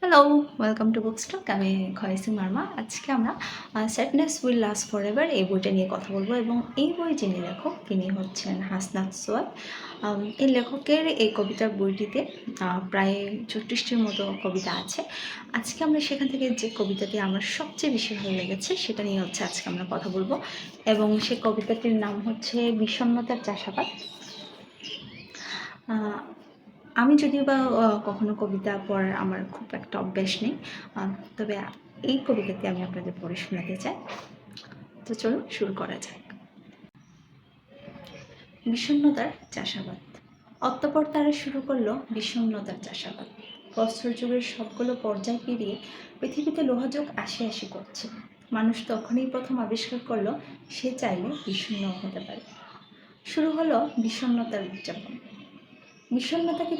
Hello, welcome to বুকস্টক। আমি খয়েসি মার্মা। আজকে আমরা sadness will last for ever এই বইটা নিয়ে কথা বলবো এবং এই বই যিনি লেখক তিনি হচ্ছেন হাসনাত সোয়াদ। এই লেখকের এই কবিতার বইটিতে প্রায় ৩৬টির মতো কবিতা আছে। আজকে আমরা সেখান থেকে যে কবিতাটি আমার সবচেয়ে বেশি ভালো লেগেছে সেটা নিয়ে হচ্ছে আজকে আমরা কথা বলবো এবং সেই কবিতাটির নাম হচ্ছে বিষণ্ণতার চাষাবাদ। আমি যদিও বা কখনো কবিতা পড়ার আমার খুব একটা অভ্যাস নেই, তবে এই কবিতাটি আমি আপনাদের পড়ে শোনাতে চাই। তো চলুন শুরু করা যাক। বিষণ্ণতার চাষাবাদ। অতঃপর তারা শুরু করলো বিষণ্ণতার চাষাবাদ। বস্ত্র যুগের সবগুলো পর্যায় পেরিয়ে পৃথিবীতে লোহাযুগ আসি আসি করছে। মানুষ তখনই প্রথম আবিষ্কার করলো সে চাইলে বিষণ্ণ হতে পারে। শুরু হলো বিষণ্ণতার উদযাপন। বিষণ্ণতাকে